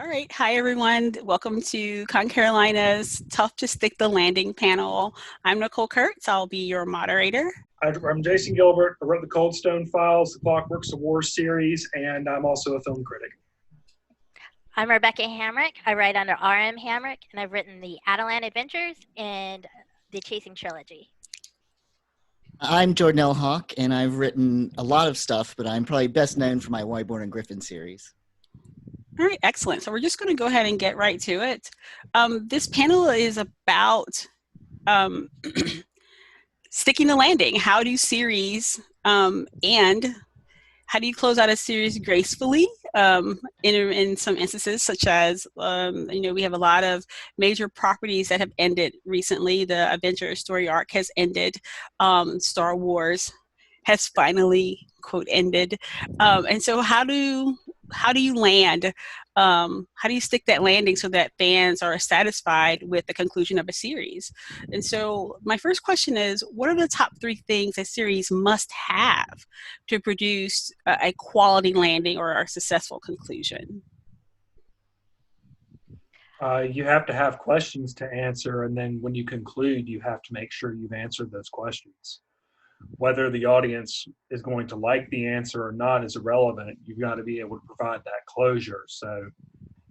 All right. Hi, everyone. Welcome to Con Carolina's Tough to Stick the Landing panel. I'm Nicole Kurtz. I'll be your moderator. I'm Jason Gilbert. I wrote the Cold Stone Files, the Clockworks of War series, and I'm also a film critic. I'm Rebecca Hamrick. I write under R.M. Hamrick, and I've written the Adelan Adventures and the Chasing Trilogy. I'm Jordan L. Hawk, and I've written a lot of stuff, but I'm probably best known for my Wyborn and Griffin series. All right, excellent. So we're just going to go ahead and get right to it. This panel is about sticking the landing. How do series and how do you close out a series gracefully in some instances, such as, we have a lot of major properties that have ended recently. The Avengers story arc has ended. Star Wars has finally, quote, ended. And so how do you land? How do you stick that landing so that fans are satisfied with the conclusion of a series? And so my first question is, what are the top 3 things a series must have to produce a quality landing or a successful conclusion? You have to have questions to answer, and then when you conclude, you have to make sure you've answered those questions. Whether the audience is going to like the answer or not is irrelevant. You've got to be able to provide that closure. So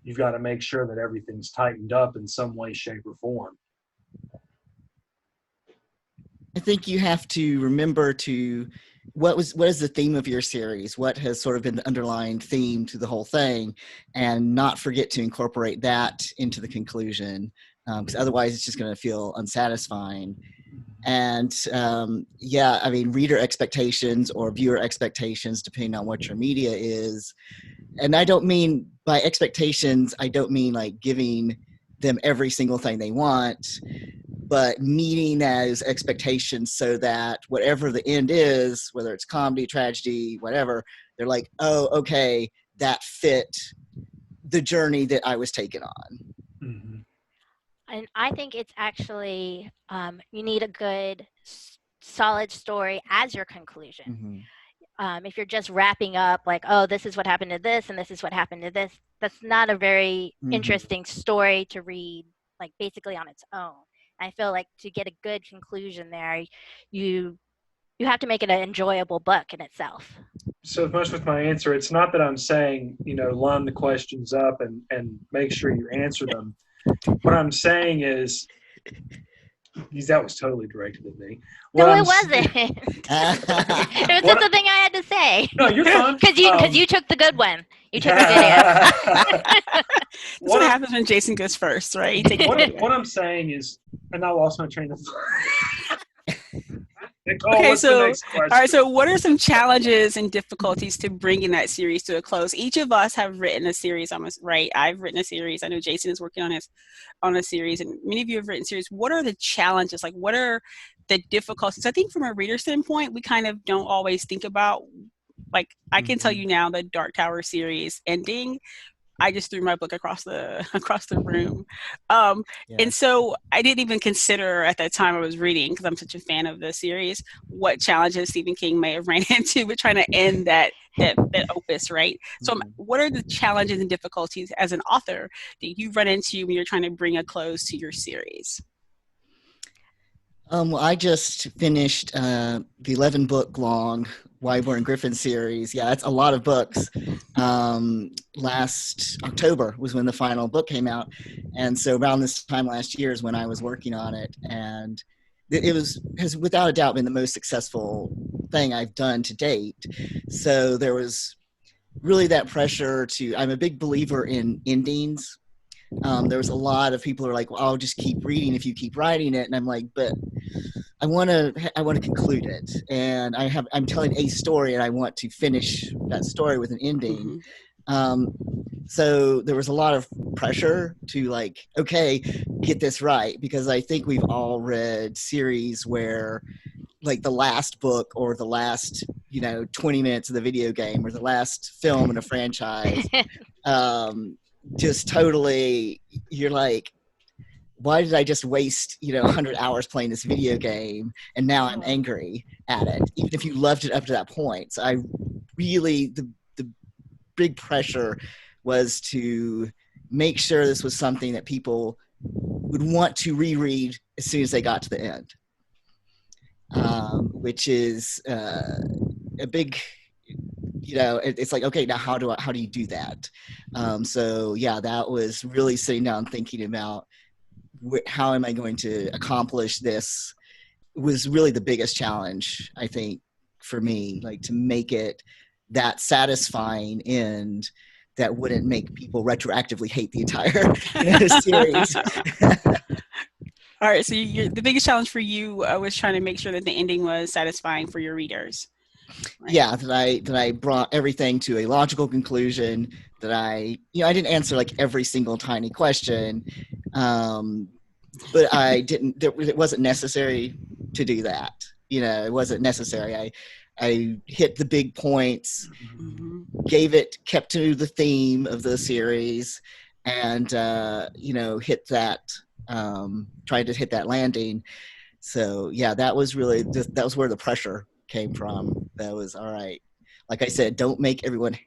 you've got to make sure that everything's tightened up in some way, shape, or form. I think you have to remember what is the theme of your series? What has sort of been the underlying theme to the whole thing, and not forget to incorporate that into the conclusion, because otherwise it's just going to feel unsatisfying. And reader expectations or viewer expectations, depending on what your media is. And I don't mean by expectations, I don't mean like giving them every single thing they want, but meeting as expectations so that whatever the end is, whether it's comedy, tragedy, whatever, they're like, oh, okay, that fit the journey that I was taken on. Mm-hmm. And I think it's actually, you need a good, solid story as your conclusion. Mm-hmm. If you're just wrapping up like, oh, this is what happened to this and this is what happened to this, that's not a very interesting story to read, like basically on its own. I feel like to get a good conclusion there, you have to make it an enjoyable book in itself. So much with my answer, it's not that I'm saying, line the questions up and make sure you answer them. What I'm saying is, that was totally directed at me. No, it wasn't. It was just the thing I had to say. No, you're fine. Because you took the good one. You took the good answer. That's what happens when Jason goes first, right? What I'm saying is, and I lost my train of thought. Nicole, okay, what's the next question? All right. So, what are some challenges and difficulties to bringing that series to a close? Each of us have written a series. Right? I've written a series. I know Jason is working on a series, and many of you have written series. What are the challenges? Like, what are the difficulties? I think from a reader standpoint, we kind of don't always think about. Like, I can tell you now, the Dark Tower series ending, I just threw my book across the room. And so I didn't even consider at that time I was reading, because I'm such a fan of the series, what challenges Stephen King may have ran into with trying to end that opus, right? So what are the challenges and difficulties as an author that you run into when you're trying to bring a close to your series? I just finished the 11-book long Wyborn and Griffin series. Yeah, that's a lot of books. Last October was when the final book came out. And so around this time last year is when I was working on it. And it has without a doubt been the most successful thing I've done to date. So there was really that pressure I'm a big believer in endings. There was a lot of people who are like, well, I'll just keep reading if you keep writing it. And I'm like, but I want to conclude it. And I'm telling a story and I want to finish that story with an ending. So there was a lot of pressure to like, okay, get this right. Because I think we've all read series where like the last book or the last, 20 minutes of the video game or the last film in a franchise, just totally, you're like, why did I just waste, 100 hours playing this video game and now I'm angry at it, even if you loved it up to that point. So I really, the big pressure was to make sure this was something that people would want to reread as soon as they got to the end, which is a big, it's like, okay, now how do you do that? So yeah, that was really sitting down thinking about how am I going to accomplish this was really the biggest challenge, I think, for me, like to make it that satisfying end that wouldn't make people retroactively hate the entire series. All right, so the biggest challenge for you was trying to make sure that the ending was satisfying for your readers. Right? Yeah, that I brought everything to a logical conclusion, that I didn't answer like every single tiny question, but it wasn't necessary to do that. It wasn't necessary. I hit the big points, kept to the theme of the series, and hit that, tried to hit that landing. So yeah, that was really that was where the pressure came from. That was all right. Like I said, don't make everyone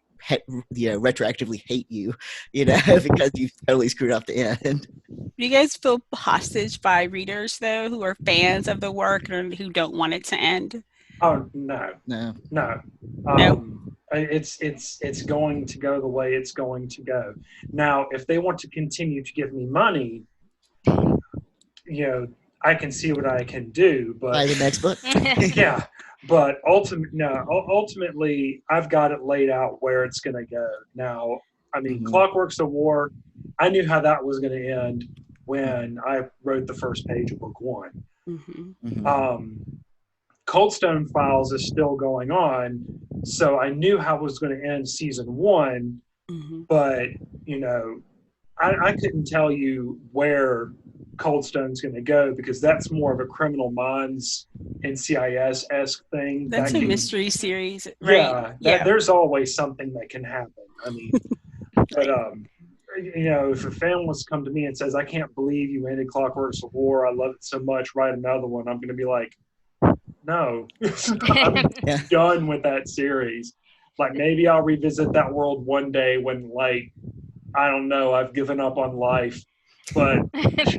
retroactively hate you, because you totally screwed up the end. Do you guys feel hostage by readers though, who are fans of the work or who don't want it to end? Oh no. It's going to go the way it's going to go. Now, if they want to continue to give me money, I can see what I can do. But buy the next book. Yeah, but ultimately, I've got it laid out where it's going to go. Now, I mean, Clockworks of War, I knew how that was going to end when I wrote the first page of book one. Coldstone Files is still going on, so I knew how it was going to end season one, but I couldn't tell you where Coldstone's going to go, because that's more of a Criminal Minds NCIS-esque thing. That's a mystery series, right? Yeah, there's always something that can happen. I mean, but if a fan wants to come to me and says, I can't believe you ended Clockworks of War, I love it so much, write another one, I'm going to be like, no, I'm done with that series. Like, maybe I'll revisit that world one day when, like, I don't know, I've given up on life. But there's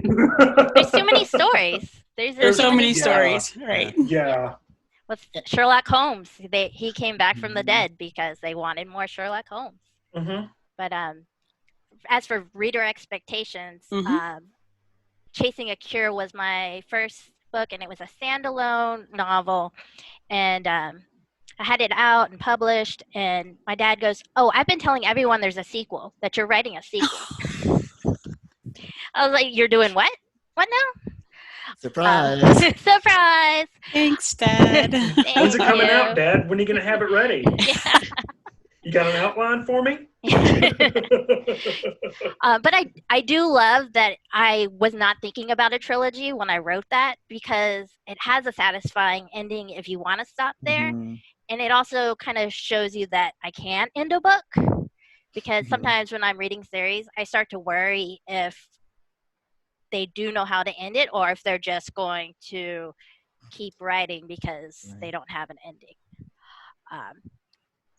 too many stories. There's so many stories, right? Yeah. With Sherlock Holmes, he came back from the dead because they wanted more Sherlock Holmes. But as for reader expectations, Chasing a Cure was my first book, and it was a standalone novel, and I had it out and published, and my dad goes, "Oh, I've been telling everyone there's a sequel, that you're writing a sequel." I was like, "You're doing what? What now?" Surprise! Surprise! Thanks, Dad. When's it coming out, Dad? When are you going to have it ready? Yeah. You got an outline for me? But I do love that I was not thinking about a trilogy when I wrote that, because it has a satisfying ending if you want to stop there. And it also kind of shows you that I can end a book, because sometimes when I'm reading series, I start to worry if they do know how to end it, or if they're just going to keep writing because they don't have an ending.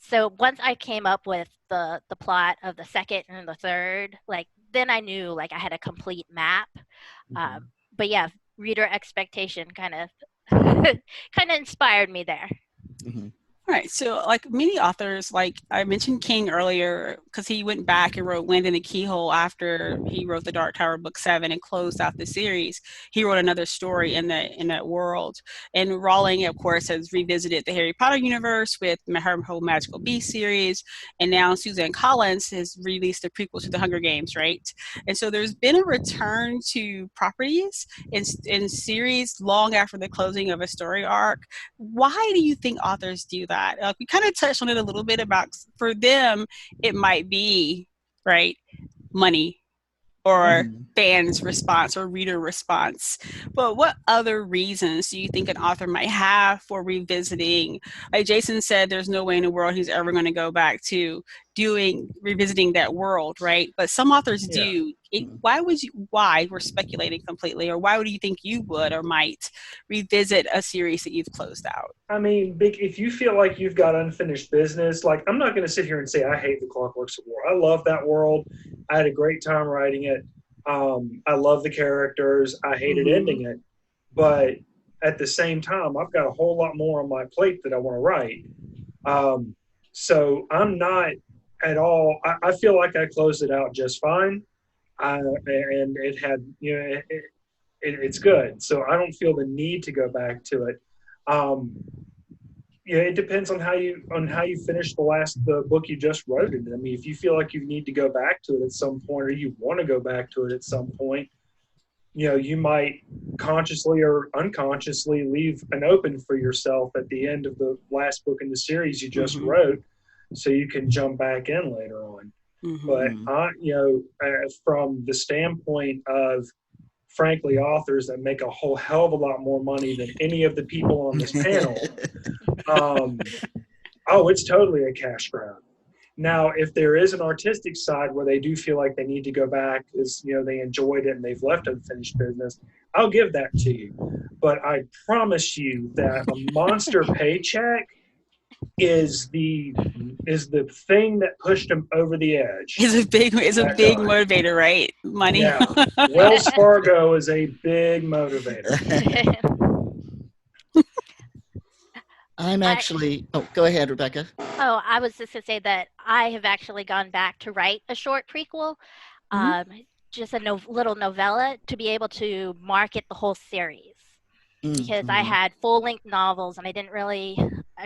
So once I came up with the plot of the second and the third, like, then I knew, like, I had a complete map. But yeah, reader expectation kind of inspired me there. Right. So, like many authors, like I mentioned King earlier, because he went back and wrote Wind in the Keyhole after he wrote the Dark Tower book 7 and closed out the series. He wrote another story in that world. And Rowling, of course, has revisited the Harry Potter universe with her whole Magical Beast series. And now Suzanne Collins has released a prequel to the Hunger Games, right? And so there's been a return to properties in series long after the closing of a story arc. Why do you think authors do that? We kind of touched on it a little bit about, for them, it might be, right, money or fans' response or reader response. But what other reasons do you think an author might have for revisiting? Like Jason said, there's no way in the world he's ever going to go back to revisiting that world, right? But some authors do. Why we're speculating completely, or why would you think you would or might revisit a series that you've closed out? I mean, if you feel like you've got unfinished business, like, I'm not going to sit here and say I hate the Clockworks of War. I love that world. I had a great time writing it. I love the characters. I hated ending it. But at the same time, I've got a whole lot more on my plate that I want to write. So I'm not at all, I feel like I closed it out just fine. And it had, it's good. So I don't feel the need to go back to it. It depends on how you finish the book you just wrote it. I mean, if you feel like you need to go back to it at some point, or you want to go back to it at some point, you might consciously or unconsciously leave an open for yourself at the end of the last book in the series you just wrote, so you can jump back in later on. But from the standpoint of, frankly, authors that make a whole hell of a lot more money than any of the people on this panel, it's totally a cash grab. Now, if there is an artistic side where they do feel like they need to go back because they enjoyed it and they've left unfinished business, I'll give that to you. But I promise you that a monster paycheck is the thing that pushed him over the edge. It's a big motivator, right? Money. Yeah. Wells Fargo is a big motivator. I'm actually. Go ahead, Rebecca. I was just going to say that I have actually gone back to write a short prequel, just a little novella, to be able to market the whole series. Because I had full-length novels, and I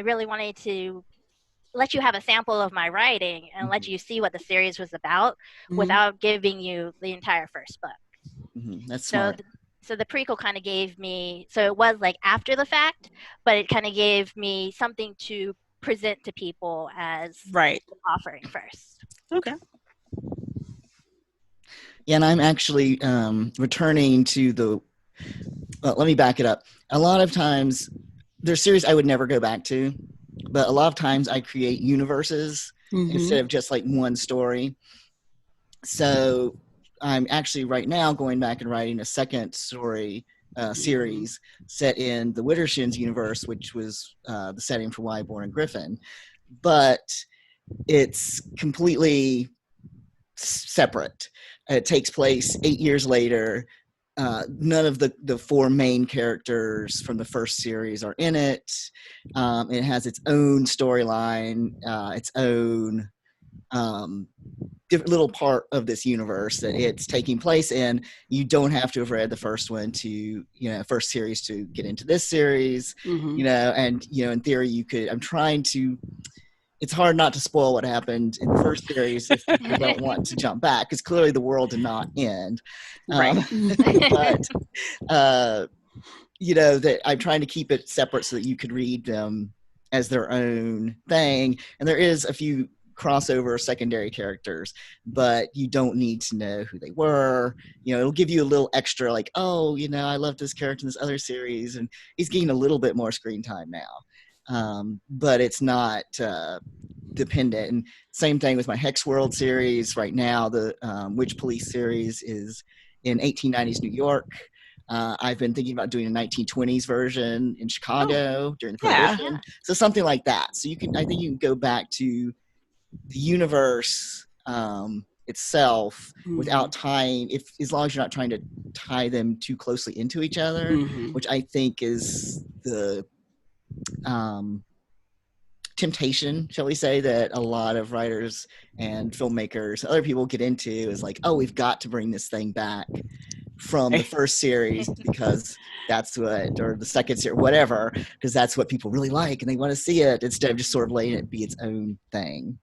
really wanted to let you have a sample of my writing and let you see what the series was about without giving you the entire first book. That's smart. So the prequel kind of gave me, so it was like after the fact, but it kind of gave me something to present to people as an offering first. Okay. Yeah, and I'm actually returning to let me back it up. A lot of times, there's series I would never go back to, but a lot of times I create universes instead of just like one story. So I'm actually right now going back and writing a second story series set in the Wittershins universe, which was the setting for Wyborn and Griffin. But it's completely separate. It takes place 8 years later. None of the four main characters from the first series are in it. It has its own storyline, its own different little part of this universe that it's taking place in. You don't have to have read the first one first series to get into this series. And in theory you could. It's hard not to spoil what happened in the first series if you don't want to jump back, because clearly the world did not end. But that I'm trying to keep it separate so that you could read them as their own thing. And there is a few crossover secondary characters, but you don't need to know who they were. It'll give you a little extra, like, I love this character in this other series, and he's getting a little bit more screen time now. But it's not dependent. And same thing with my Hex World series. Right now, the Witch Police series is in 1890s New York. I've been thinking about doing a 1920s version in Chicago during the Prohibition. Yeah. So something like that. So I think you can go back to the universe itself without tying, as long as you're not trying to tie them too closely into each other, which I think is the temptation, shall we say, that a lot of writers and filmmakers, other people get into, is like, we've got to bring this thing back from the first series because that's what, or the second series, whatever, because that's what people really like and they want to see it, instead of just sort of letting it be its own thing.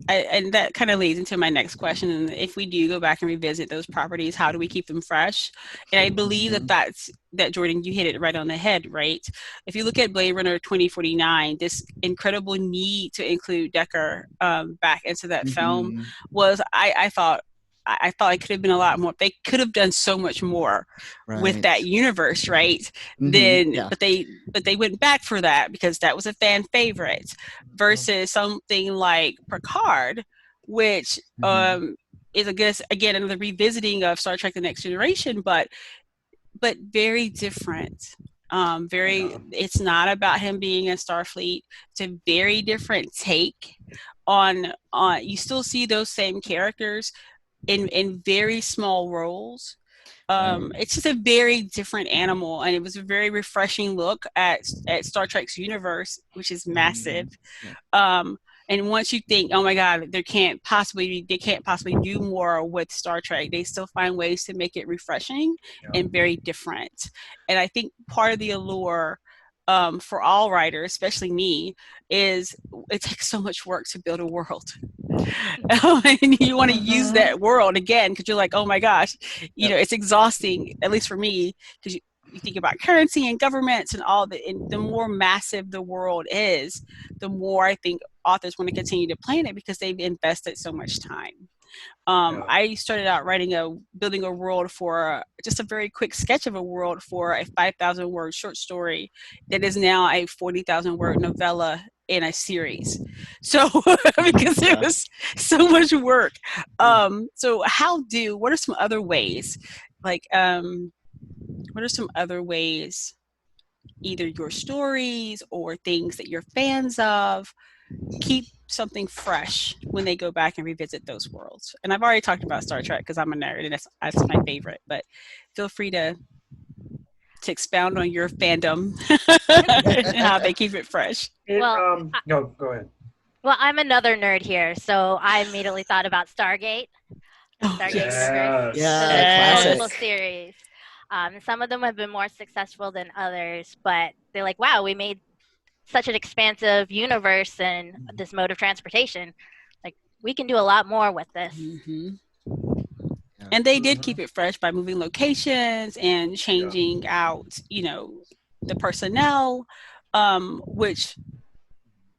And that kind of leads into my next question. And if we do go back and revisit those properties, how do we keep them fresh? And I believe that Jordan, you hit it right on the head, right? If you look at Blade Runner 2049, this incredible need to include Deckard back into that film was, I thought, I thought it could have been a lot more. They could have done so much more with that universe, right? But they went back for that because that was a fan favorite versus something like Picard, which is, I guess, again, another revisiting of Star Trek: The Next Generation, but very different. It's not about him being in Starfleet. It's a very different take on you still see those same characters in very small roles. It's just a very different animal, and it was a very refreshing look at Star Trek's universe, which is massive. And once you think, oh my God, they can't possibly do more with Star Trek, they still find ways to make it refreshing and very different. And I think part of the allure for all writers, especially me, is it takes so much work to build a world. And you want to use that world again because you're like, oh my gosh, it's exhausting, at least for me, because you think about currency and governments and all and the more massive the world is, the more I think authors want to continue to plan it because they've invested so much time. I started out building a world for just a very quick sketch of a world for a 5,000 word short story that is now a 40,000 word novella in a series. So because it was so much work. So what are some other ways, what are some other ways, either your stories or things that you're fans of, keep something fresh when they go back and revisit those worlds? And I've already talked about Star Trek because I'm a nerd and that's my favorite, but feel free to expound on your fandom and how they keep it fresh. No, go ahead. Well, I'm another nerd here, so I immediately thought about Stargate. Universe. Multiple series. Some of them have been more successful than others, but they're like, wow, we made such an expansive universe and this mode of transportation. Like, we can do a lot more with this. And they did keep it fresh by moving locations and changing out, the personnel, which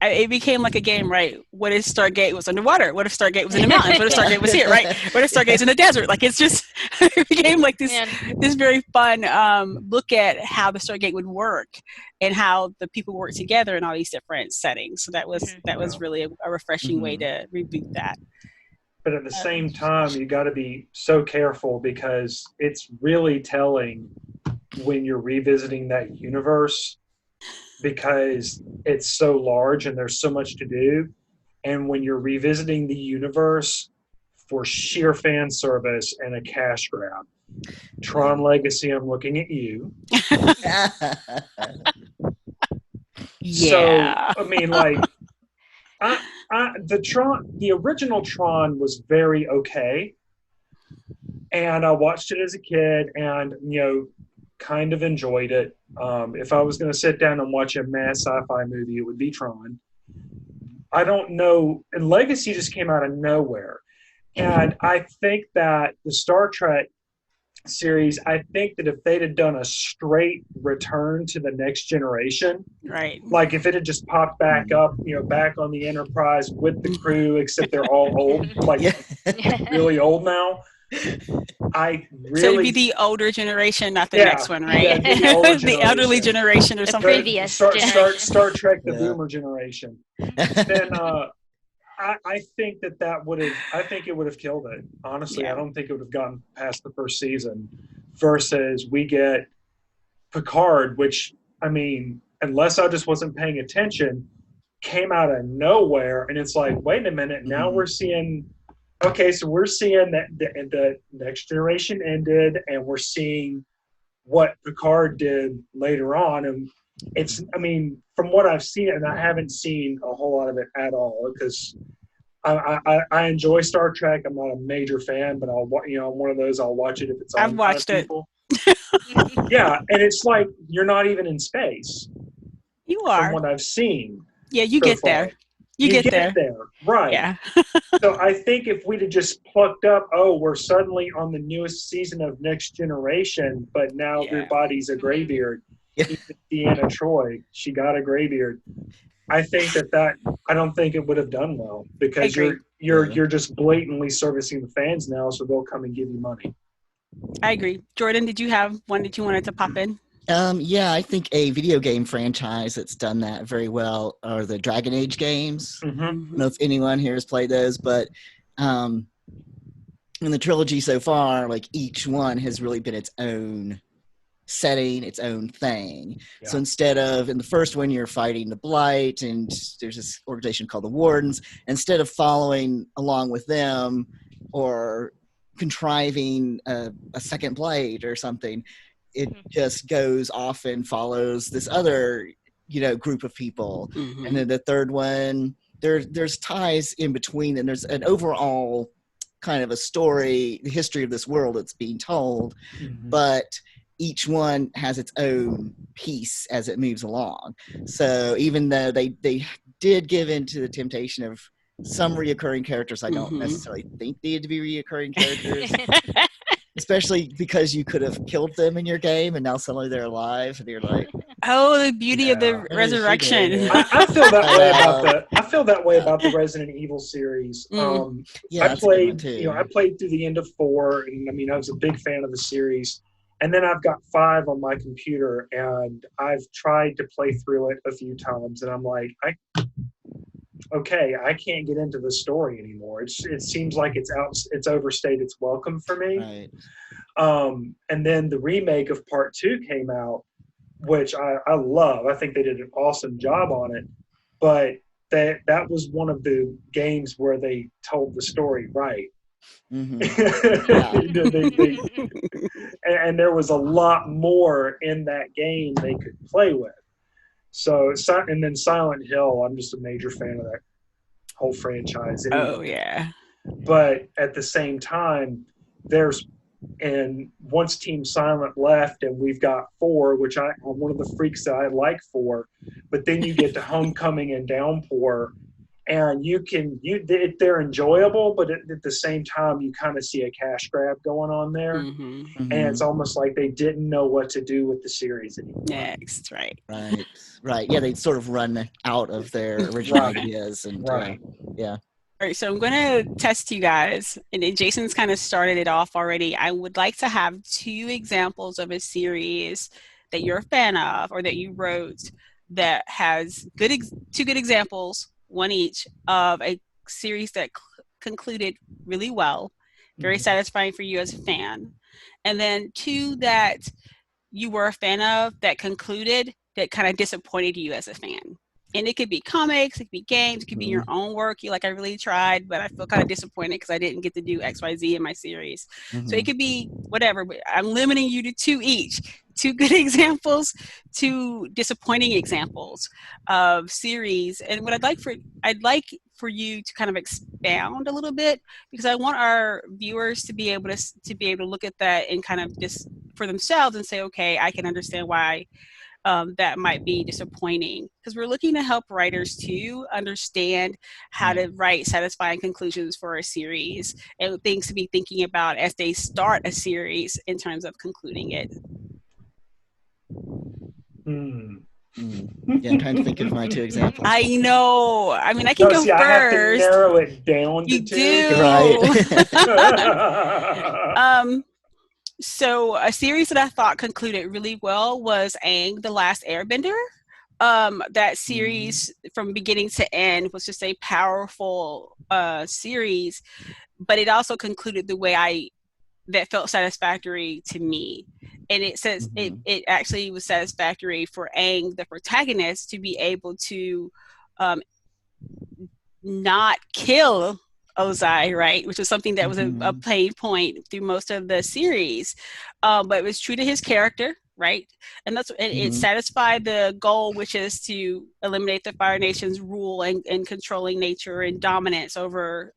it became like a game, right? What if Stargate was underwater? What if Stargate was in the mountains? What if Stargate was here, right? What if Stargate's in the desert? Like, it's just, it became like this very fun look at how the Stargate would work and how the people work together in all these different settings. So that was really a refreshing way to reboot that. But at the same time, you got to be so careful because it's really telling when you're revisiting that universe, because it's so large and there's so much to do. And when you're revisiting the universe for sheer fan service and a cash grab, Tron Legacy, I'm looking at you. So, I mean, like, the original Tron was very okay. And I watched it as a kid and, kind of enjoyed it. If I was going to sit down and watch a mad sci-fi movie, it would be Tron. I don't know. And Legacy just came out of nowhere. And I think that the Star Trek series, I think that if they'd have done a straight return to the Next Generation, right? Like if it had just popped back up, back on the Enterprise with the crew, except they're all old, really old now. So it'd be the older generation, not the next one, right? Yeah, the elderly generation or something. Previous Star Trek, the boomer generation. Then I think that would have. I think it would have killed it. Honestly, I don't think it would have gotten past the first season. Versus we get Picard, which, I mean, unless I just wasn't paying attention, came out of nowhere, and it's like, wait a minute, now we're seeing. Okay, so we're seeing that the Next Generation ended, and we're seeing what Picard did later on, and it's, I mean, from what I've seen, and I haven't seen a whole lot of it at all, because I enjoy Star Trek. I'm not a major fan, but I'm one of those, I'll watch it if it's on. I've watched it. Yeah, and it's like you're not even in space. You are. From what I've seen. Yeah, you get there. You get there. Right. Yeah. So I think if we'd have just plucked up, we're suddenly on the newest season of Next Generation, but now everybody's a graybeard. Even Deanna Troi, she got a graybeard. I think that I don't think it would have done well because agree. you're just blatantly servicing the fans now, so they'll come and give you money. I agree. Jordan, did you have one that you wanted to pop in? Yeah, I think a video game franchise that's done that very well are the Dragon Age games. Mm-hmm. I don't know if anyone here has played those, but in the trilogy so far, like each one has really been its own setting, its own thing. Yeah. So instead of, in the first one, you're fighting the Blight, and there's this organization called the Wardens. Instead of following along with them or contriving a second Blight or something, it just goes off and follows this other, group of people. Mm-hmm. And then the third one, there's ties in between, and there's an overall kind of a story, the history of this world that's being told, but each one has its own piece as it moves along. So even though they did give into the temptation of some reoccurring characters, I don't necessarily think they had to be reoccurring characters. Especially because you could have killed them in your game and now suddenly they're alive and you're like, oh, the beauty of the resurrection. I feel that way about the Resident Evil series. I played through the end of 4, and I mean I was a big fan of the series. And then I've got 5 on my computer, and I've tried to play through it a few times, and I'm like, I can't get into the story anymore. It seems like it's overstayed its welcome for me. Right. And then the remake of Part 2 came out, which I love. I think they did an awesome job on it. But that was one of the games where they told the story right. Mm-hmm. And there was a lot more in that game they could play with. So, and then Silent Hill, I'm just a major fan of that whole franchise. Oh, yeah. But at the same time, once Team Silent left, and we've got 4, which I'm one of the freaks that I like 4, but then you get to Homecoming and Downpour, and they're enjoyable, but at the same time, you kind of see a cash grab going on there. And it's almost like they didn't know what to do with the series anymore. Next, right. Yeah, they sort of run out of their original ideas. And yeah. All right, so I'm going to test you guys, and then Jason's kind of started it off already. I would like to have 2 examples of a series that you're a fan of or that you wrote that has 2 good examples, one each, of a series that concluded really well, very satisfying for you as a fan, and then 2 that you were a fan of that concluded that kind of disappointed you as a fan. And it could be comics, it could be games, it could be your own work. You're like, I really tried, but I feel kind of disappointed because I didn't get to do X, Y, Z in my series. So it could be whatever, but I'm limiting you to 2 each. 2 good examples, 2 disappointing examples of series. And what I'd like for you to kind of expound a little bit, because I want our viewers to be able to look at that and kind of just for themselves and say, okay, I can understand why that might be disappointing, because we're looking to help writers to understand how to write satisfying conclusions for a series and things to be thinking about as they start a series in terms of concluding it. Yeah, I'm trying to think of my 2 examples. I know. I mean, I can go first. I have to narrow it down to 2. You do. Right. So a series that I thought concluded really well was Aang, The Last Airbender. That series from beginning to end was just a powerful series, but it also concluded the way that felt satisfactory to me. And it says it actually was satisfactory for Aang, the protagonist, to be able to not kill Ozai, right? Which was something that was a pain point through most of the series. But it was true to his character, right? And it satisfied the goal, which is to eliminate the Fire Nation's rule and controlling nature and dominance over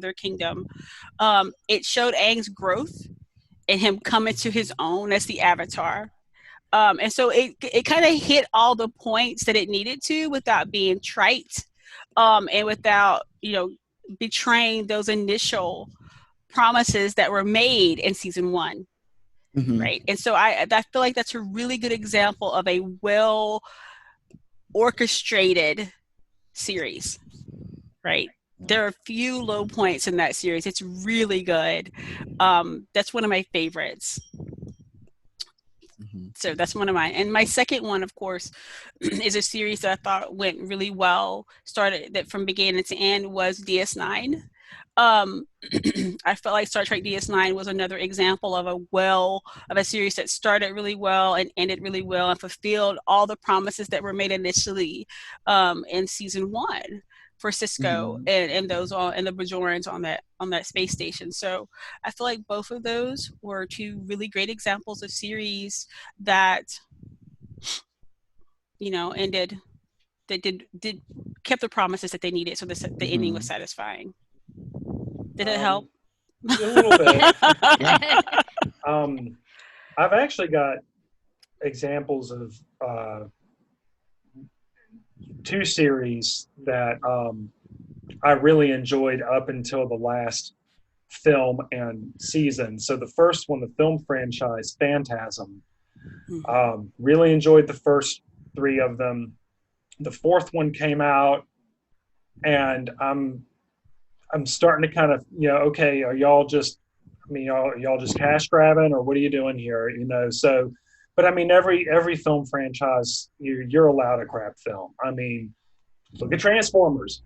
their kingdom. It showed Aang's growth and him coming to his own as the Avatar. And so it kind of hit all the points that it needed to without being trite, and without, betraying those initial promises that were made in season 1. Right. And so I feel like that's a really good example of a well orchestrated series, right? There are a few low points in that series. It's really good. That's one of my favorites. So that's one of mine. And my second one, of course, is a series that I thought went really well, started that from beginning to end, was DS9. I felt like Star Trek DS9 was another example of a series that started really well and ended really well and fulfilled all the promises that were made initially in season 1 for Cisco and those and the Bajorans on that space station. So I feel like both of those were two really great examples of series that ended, that did kept the promises that they needed, so the ending was satisfying. Did it help? A little bit. I've actually got examples of two series that I really enjoyed up until the last film and season. So the first one, the film franchise, Phantasm. Really enjoyed the first 3 of them. The 4th one came out, and I'm starting to kind of, okay, are y'all just, y'all just cash grabbing, or what are you doing here? So, but every film franchise, you're allowed a crap film. Look at Transformers.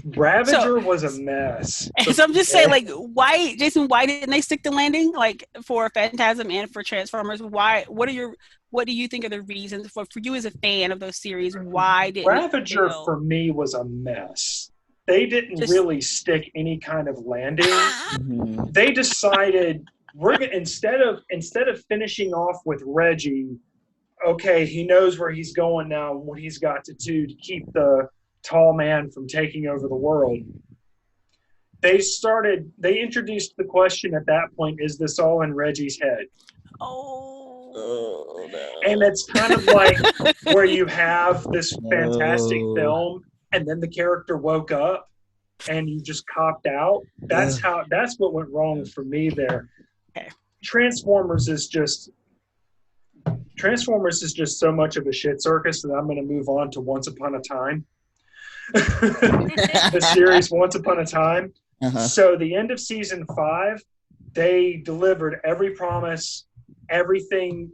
Ravager was a mess. So I'm just saying, why, Jason? Why didn't they stick the landing, for Phantasm and for Transformers? Why? What do you think are the reasons for you as a fan of those series? Why didn't Ravager for me was a mess? They didn't really stick any kind of landing. They decided we're gonna, instead of finishing off with Reggie, okay, he knows where he's going now, what he's got to do to keep the tall man from taking over the world. They introduced the question at that point, is this all in Reggie's head? Oh no. And it's kind of like where you have this fantastic film and then the character woke up and you just copped out. That's what went wrong for me there. Okay. Transformers is just so much of a shit circus that I'm going to move on to Once Upon a Time. The series Once Upon a Time. So the end of season 5, they delivered every promise, everything,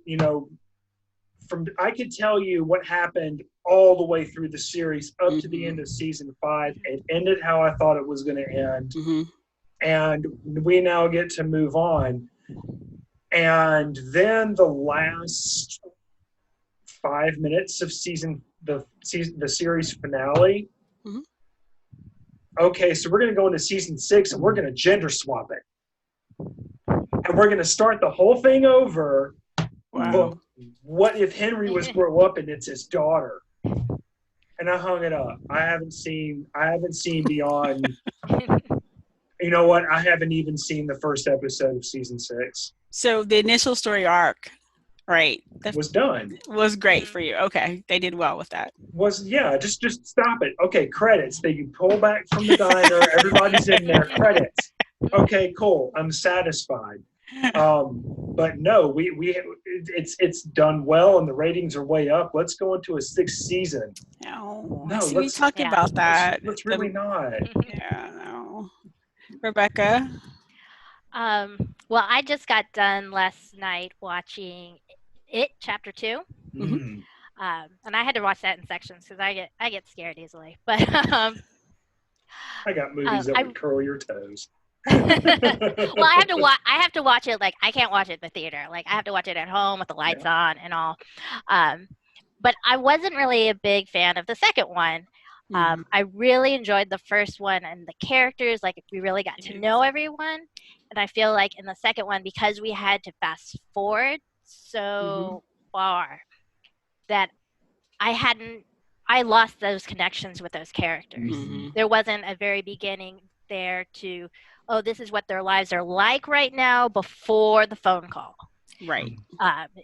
I could tell you what happened all the way through the series up to the end of season 5. It ended how I thought it was going to end. And we now get to move on. And then the last 5 minutes of the series finale. Okay, so we're going to go into season 6 and we're going to gender swap it. And we're going to start the whole thing over. Wow. But what if Henry was grow up and it's his daughter? And I hung it up. I haven't seen beyond. You know what? I haven't even seen the first episode of season 6. So the initial story arc, right, was done. Was great for you. Okay, they did well with that. Just stop it. Okay, credits. They can pull back from the diner. Everybody's in there. Credits. Okay, cool. I'm satisfied. But no, it's done well, and the ratings are way up. Let's go into a 6th season. No, we talked about that. Let's really not. Yeah, no. Rebecca? Well, I just got done last night watching It Chapter 2. And I had to watch that in sections because I get scared easily. But I got movies that would curl your toes. Well, I have to watch it, I can't watch it in the theater. I have to watch it at home with the lights on and all. But I wasn't really a big fan of the second one. I really enjoyed the first one and the characters. We really got to know everyone. And I feel like in the second one, because we had to fast forward so far, that I lost those connections with those characters. There wasn't a very beginning there to, this is what their lives are like right now before the phone call. Right.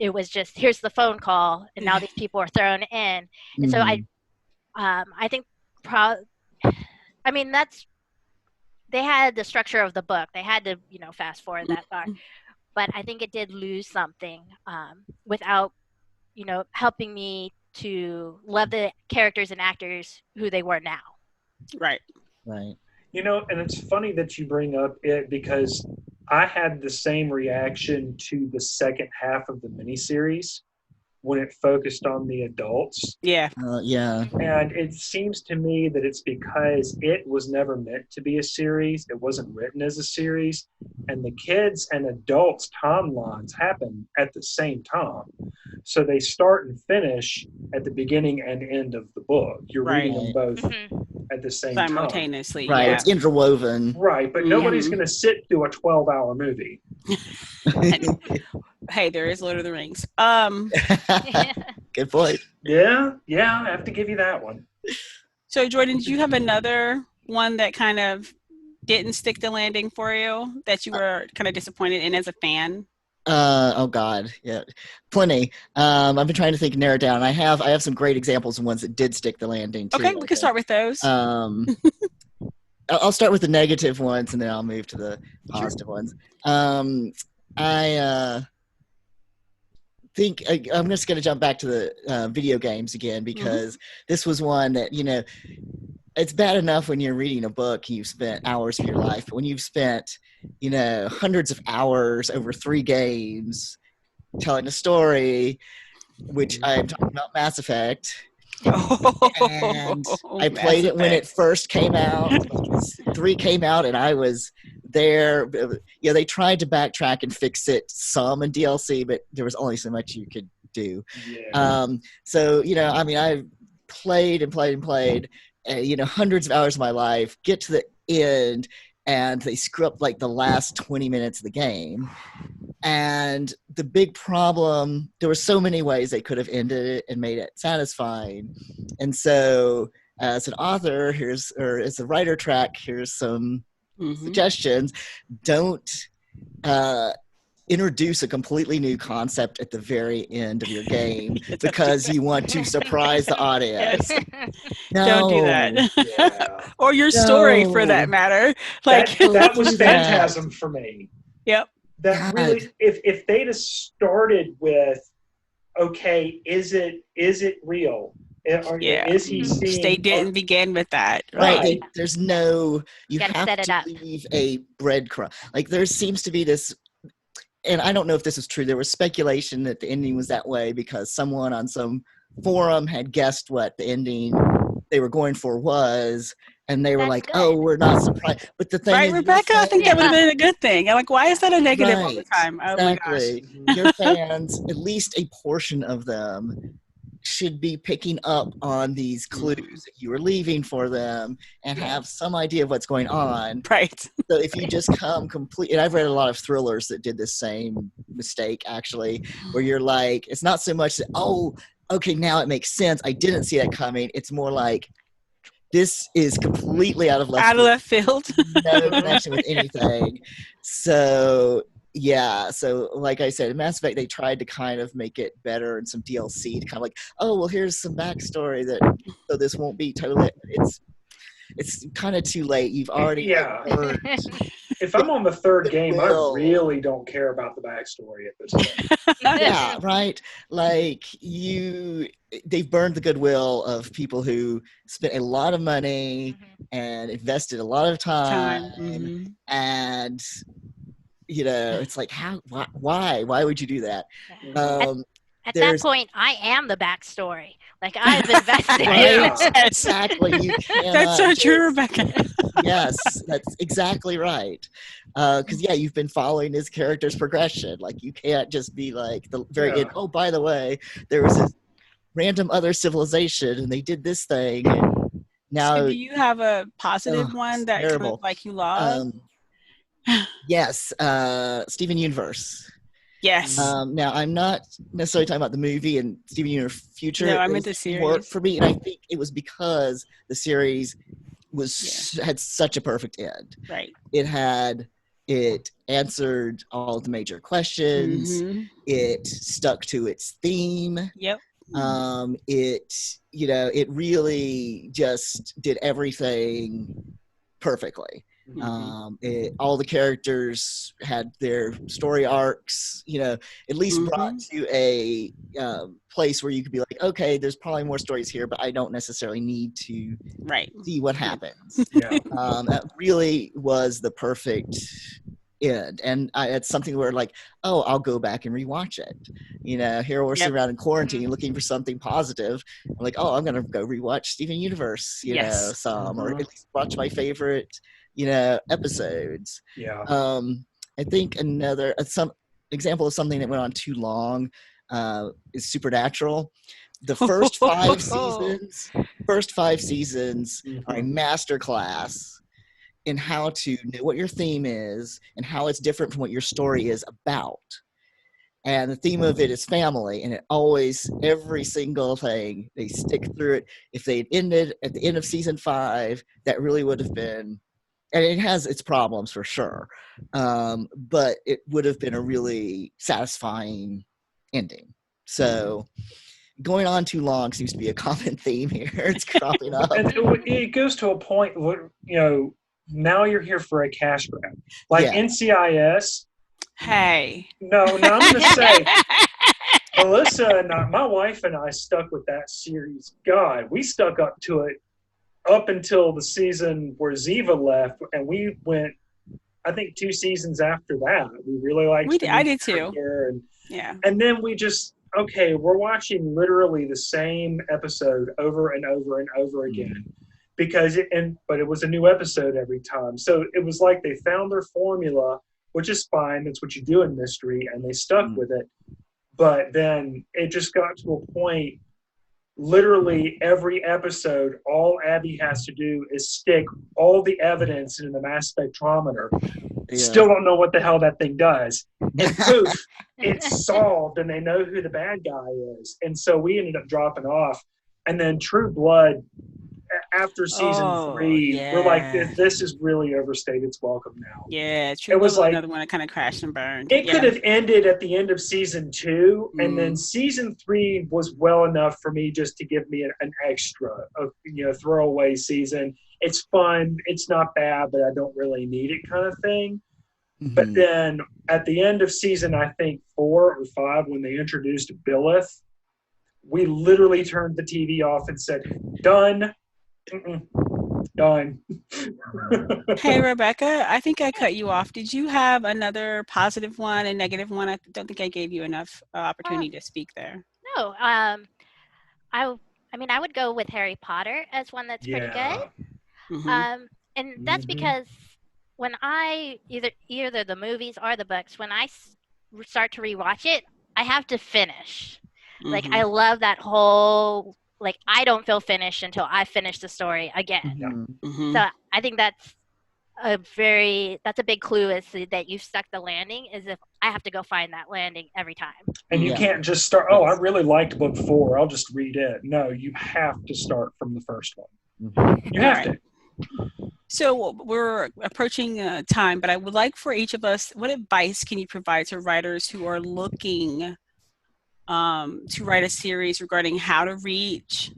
It was just, here's the phone call, and now these people are thrown in. And so I think they had the structure of the book. They had to, fast forward that far. But I think it did lose something without, helping me to love the characters and actors who they were now. Right. Right. And it's funny that you bring up it, because I had the same reaction to the second half of the miniseries when it focused on the adults. Yeah. Yeah. And it seems to me that it's because it was never meant to be a series. It wasn't written as a series. And the kids and adults timelines happen at the same time. So they start and finish at the beginning and end of the book. You're reading them both at the same time. Simultaneously, Right. yeah. It's interwoven. Right, but nobody's going to sit through a 12-hour movie. Hey, there is Lord of the Rings. Good point. Yeah, I have to give you that one. So, Jordan, did you have another one that kind of didn't stick the landing for you that you were kind of disappointed in as a fan? Oh God, yeah, plenty. I've been trying to narrow it down. I have some great examples of ones that did stick the landing too. Okay, we can start with those. I'll start with the negative ones, and then I'll move to the positive ones. I think I'm just going to jump back to the video games again, because this was one that, it's bad enough when you're reading a book, you've spent hours of your life, but when you've spent, hundreds of hours over 3 games telling a story, which I'm talking about Mass Effect. And I played it when it first came out. 3 came out, and I was there. They tried to backtrack and fix it some in DLC, but there was only so much you could do. Yeah. I played and played and played, hundreds of hours of my life, get to the end, and they screw up like the last 20 minutes of the game. And the big problem, there were so many ways they could have ended it and made it satisfying. And so as an author, as a writer track, here's some suggestions. Don't introduce a completely new concept at the very end of your game because you want to surprise the audience. No. Don't do that. Yeah. Or your story, for that matter. That was Phantasm for me. Yep. That really, if they'd have started with, okay, is it real? Is he seeing? They didn't begin with that, right? There's no. You have set it up. Leave a breadcrumb. Like there seems to be this, and I don't know if this is true. There was speculation that the ending was that way because someone on some forum had guessed what the ending they were going for was. And they were like, "Oh, we're not surprised." But the thing, right, Rebecca, I think that would have been a good thing. I'm like, why is that a negative all the time? Oh exactly. My gosh. Your fans, at least a portion of them, should be picking up on these clues that you were leaving for them and have some idea of what's going on. Right. So if you just come complete, and I've read a lot of thrillers that did the same mistake actually, where you're like, it's not so much that, oh, okay, now it makes sense. I didn't see that coming. It's more like, this is completely out of left field. No connection with anything. So, yeah. So, like I said, in Mass Effect, they tried to kind of make it better in some DLC to kind of like, oh, well, here's some backstory so this won't be totally. It's kind of too late. You've already earned. If I'm on the 3rd game, I really don't care about the backstory at this point. Yeah, right. Like they've burned the goodwill of people who spent a lot of money and invested a lot of time. And it's like, why would you do that? At that point, I am the backstory. Like I've invested. Exactly. You That's so true, Rebecca. Yes, that's exactly right. Because you've been following his character's progression. Like you can't just be like the very end. Oh, by the way, there was a random other civilization, and they did this thing. And now, so do you have a positive one that kind of like you love? Yes, Steven Universe. Yes. Now, I'm not necessarily talking about the movie and Steven Universe Future. No, I meant the series. Worked for me, and I think it was because the series had such a perfect end. Right. It answered all the major questions. It stuck to its theme. Yep. It really just did everything perfectly. All the characters had their story arcs, at least brought to a place where you could be like, okay, there's probably more stories here, but I don't necessarily need to see what happens. That really was the perfect end. And it's something where like, oh, I'll go back and rewatch it. Here we're sitting around in quarantine looking for something positive. I'm like, oh, I'm going to go rewatch Steven Universe, or at least watch my favorite episodes. I think another some example of something that went on too long is Supernatural. The first five seasons are a masterclass in how to know what your theme is and how it's different from what your story is about. And the theme of it is family, and it always, every single thing, they stick through it. If they had ended at the end of season 5, that really would have been, and it has its problems for sure, but it would have been a really satisfying ending. So going on too long seems to be a common theme here. It's cropping up. And it goes to a point where, now you're here for a cash grab. Like NCIS. Hey. No, I'm going to say, Melissa and my wife and I stuck with that series. God, we stuck up to it up until the season where Ziva left, and we went, I think, 2 seasons after that. We really liked it. I did too. And then we just, okay, we're watching literally the same episode over and over and over again. But it was a new episode every time. So it was like they found their formula, which is fine. That's what you do in mystery, and they stuck with it. But then it just got to a point, literally every episode, all Abby has to do is stick all the evidence in the mass spectrometer. Still don't know what the hell that thing does. And poof, it's solved, and they know who the bad guy is. And so we ended up dropping off. And then True Blood, after season 3, we're like, this has really overstayed its welcome now. Yeah, True Blood was like another one that kind of crashed and burned. It could have ended at the end of season 2, and then season 3 was well enough for me just to give me an extra, throwaway season. It's fun, it's not bad, but I don't really need it kind of thing. But then at the end of season, I think 4 or 5, when they introduced Billith, we literally turned the TV off and said, done. Done. Hey, Rebecca, I think I cut you off. Did you have another positive one and negative one? I don't think I gave you enough opportunity to speak there. No. I would go with Harry Potter as one that's pretty good. And that's because when I either the movies or the books, when I start to rewatch it, I have to finish. Like, I love that whole, like, I don't feel finished until I finish the story again. So I think that's a big clue is that you've stuck the landing, is if I have to go find that landing every time. And you can't just start, I really liked book 4, I'll just read it. No, you have to start from the first one. You have to. So we're approaching time, but I would like for each of us, what advice can you provide to writers who are looking to write a series regarding how to reach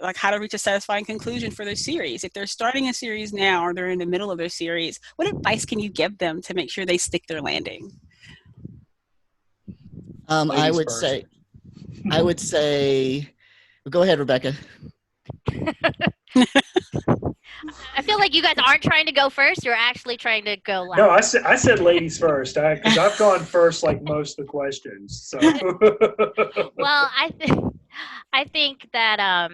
a satisfying conclusion for their series? If they're starting a series now or they're in the middle of their series, what advice can you give them to make sure they stick their landing? I would say, go ahead, Rebecca. I feel like you guys aren't trying to go first. You're actually trying to go last. No, I said ladies first, because I've gone first like most of the questions. So. Well, I think that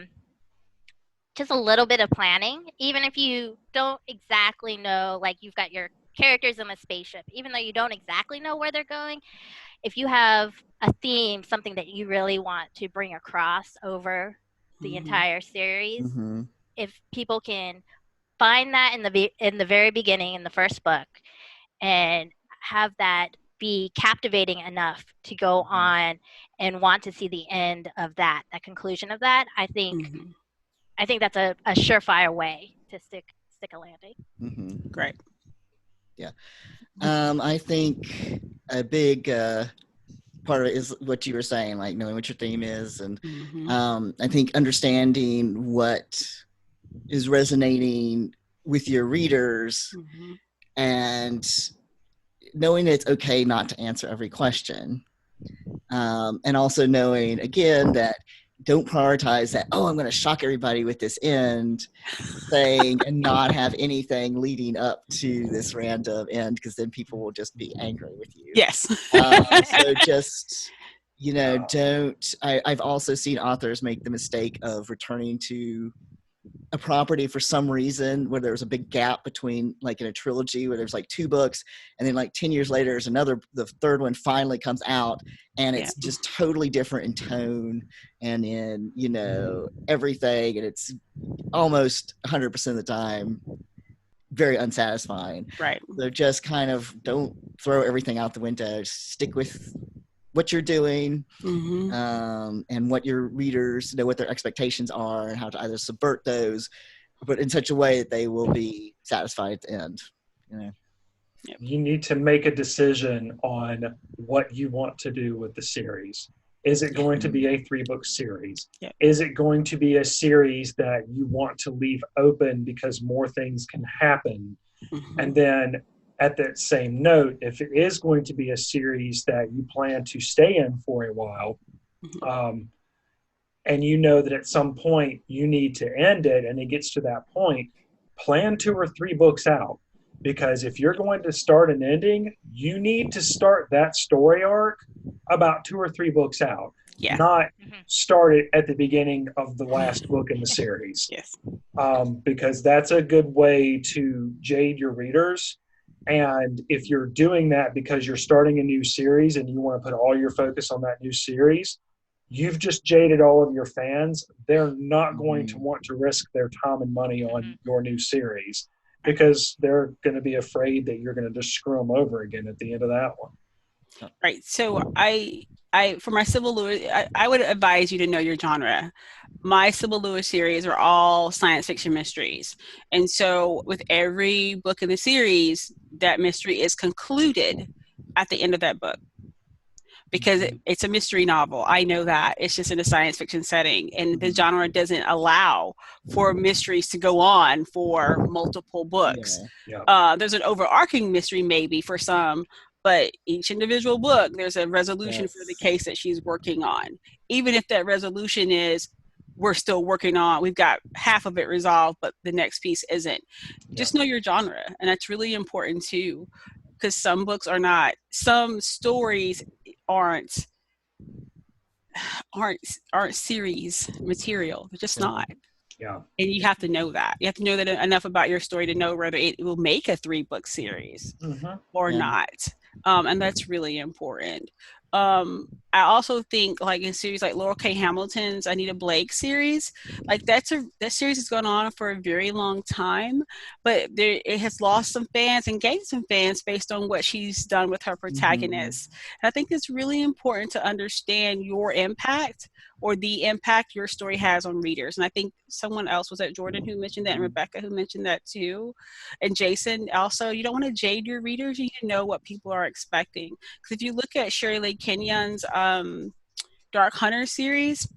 just a little bit of planning, even if you don't exactly know, like you've got your characters in a spaceship, even though you don't exactly know where they're going, if you have a theme, something that you really want to bring across over the entire series, if people can find that in the very beginning, in the first book, and have that be captivating enough to go on and want to see the end of that conclusion of that, I think that's a surefire way to stick a landing. Great. Yeah. I think a big part of it is what you were saying, like knowing what your theme is, and I think understanding what is resonating with your readers, Mm-hmm. and knowing it's okay not to answer every question. And also knowing, again, that don't prioritize that, oh, I'm going to shock everybody with this end thing and not have anything leading up to this random end, because then people will just be angry with you. Yes. So just, I've also seen authors make the mistake of returning to a property for some reason where there's a big gap between, like in a trilogy where there's like 2 books, and then like 10 years later there's the third one finally comes out, and it's just totally different in tone and in everything, and it's almost 100% of the time very unsatisfying. Right. So just kind of don't throw everything out the window. Stick with what you're doing, and what your readers know, what their expectations are, and how to either subvert those, but in such a way that they will be satisfied at the end. You need to make a decision on what you want to do with the series. Is it going to be a 3-book series? Yeah. Is it going to be a series that you want to leave open because more things can happen? And then at that same note, if it is going to be a series that you plan to stay in for a while, and you know that at some point you need to end it, and it gets to that point, plan 2 or 3 books out. Because if you're going to start an ending, you need to start that story arc about 2 or 3 books out. Not start it at the beginning of the last book in the series. Yes. Because that's a good way to jade your readers. And if you're doing that because you're starting a new series and you want to put all your focus on that new series, you've just jaded all of your fans. They're not going to want to risk their time and money on your new series, because they're going to be afraid that you're going to just screw them over again at the end of that one. Right. So I for my Sybil Lewis, I would advise you to know your genre. My Sybil Lewis series are all science fiction mysteries. And so with every book in the series, that mystery is concluded at the end of that book. Because it's a mystery novel. I know that. It's just in a science fiction setting. And the genre doesn't allow for mysteries to go on for multiple books. There's an overarching mystery maybe for some, but each individual book, there's a resolution for the case that she's working on. Even if that resolution is, we're still working on, we've got half of it resolved, but the next piece isn't. Just know your genre. And that's really important too. Because some books are not, some stories aren't series material. They're just not. Yeah. And you have to know that. You have to know that enough about your story to know whether it will make a 3-book series or not. And that's really important. I also think, like in series like Laurel K. Hamilton's Anita Blake series, like that series has gone on for a very long time, but it has lost some fans and gained some fans based on what she's done with her protagonists. And I think it's really important to understand your impact, or the impact your story has on readers. And I think someone else, was that Jordan who mentioned that, and Rebecca who mentioned that too, and Jason also, you don't want to jade your readers. You need to know what people are expecting. Because if you look at Shirley Lee Kenyon's Dark Hunter series,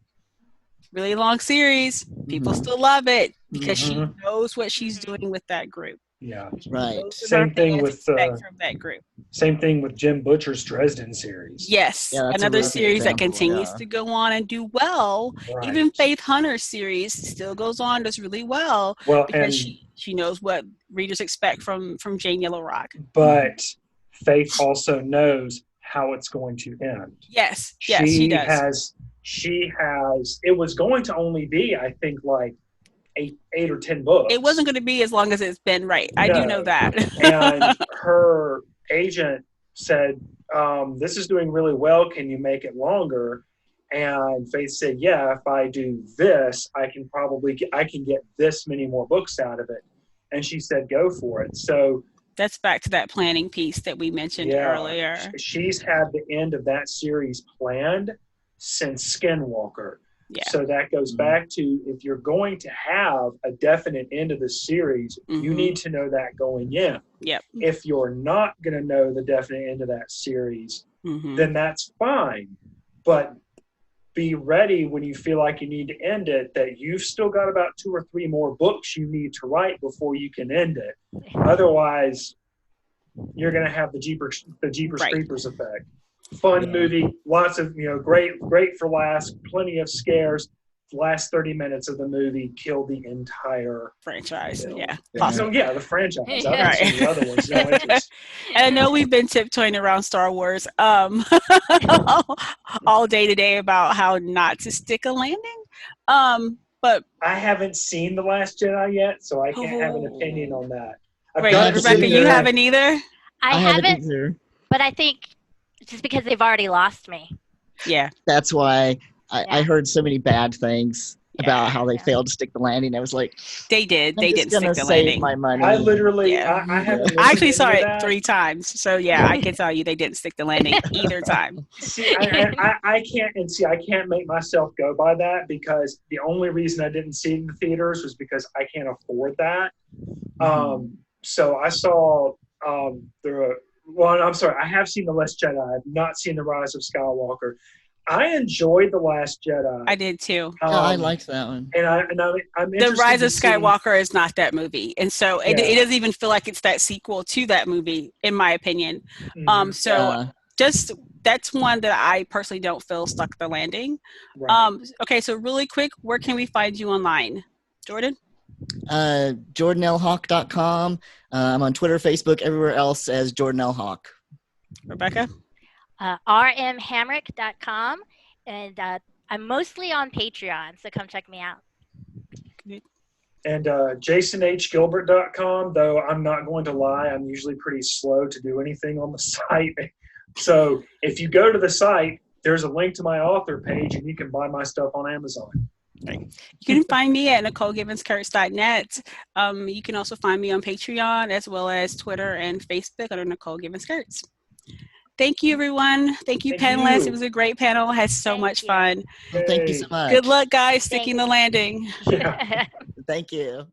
really long series, people still love it because she knows what she's doing with that group. Yeah. Right. Same thing with from that group. Same thing with Jim Butcher's Dresden series. Yes, another series that continues to go on and do well. Right. Even Faith Hunter's series still goes on, does really well. Well, because she knows what readers expect from Jane Yellow Rock. But Faith also knows how it's going to end. Yes, she does. She has. It was going to only be, I think, like 8 or 10 books. It wasn't going to be as long as it's been, right? I do know that. And her agent said, this is doing really well. Can you make it longer? And Faith said, yeah, if I do this, I can get this many more books out of it. And she said, go for it. So that's back to that planning piece that we mentioned earlier. She's had the end of that series planned since Skinwalker. Yeah. So that goes back to, if you're going to have a definite end of the series, you need to know that going in. Yep. If you're not going to know the definite end of that series, then that's fine. But be ready when you feel like you need to end it, that you've still got about 2 or 3 more books you need to write before you can end it. Otherwise, you're going to have the Jeepers Creepers effect. Fun movie, lots of, great for laughs, plenty of scares. The last 30 minutes of the movie killed the entire franchise. film. Yeah. So yeah, the franchise. I haven't Right. seen the other ones. No interest. And I know we've been tiptoeing around Star Wars all day today about how not to stick a landing. But I haven't seen The Last Jedi yet, so I can't have an opinion on that. Right, Rebecca, you haven't either? I haven't either. But I think just because they've already lost me. Yeah. That's why I heard so many bad things about how they failed to stick the landing. I was like, they didn't stick the save landing. My money. I literally, I haven't. I actually saw it 3 times, so yeah, I can tell you they didn't stick the landing either time. See, I can't make myself go by that, because the only reason I didn't see it in the theaters was because I can't afford that. So I saw I'm sorry, I have seen The Last Jedi. I have not seen The Rise of Skywalker. I enjoyed The Last Jedi. I did too. I liked that one. And I'm interested The Rise in of Skywalker is not that movie, and so it doesn't even feel like it's that sequel to that movie, in my opinion. Just that's one that I personally don't feel stuck the landing. Right. Okay, so really quick, where can we find you online, Jordan? JordanLHawk.com. I'm on Twitter, Facebook, everywhere else as Jordan L. Hawk. Rebecca? rmhamrick.com, and I'm mostly on Patreon, so come check me out. And jasonhgilbert.com, though I'm not going to lie, I'm usually pretty slow to do anything on the site. So if you go to the site, there's a link to my author page, and you can buy my stuff on Amazon. You can find me at NicoleGivensKurtz.net. You can also find me on Patreon, as well as Twitter and Facebook under Nicole Givens Kurtz. Thank you, everyone. Thank you, panelists. It was a great panel. Had so much fun. Well, thank you so much. Good luck, guys, sticking the landing. Yeah. Thank you.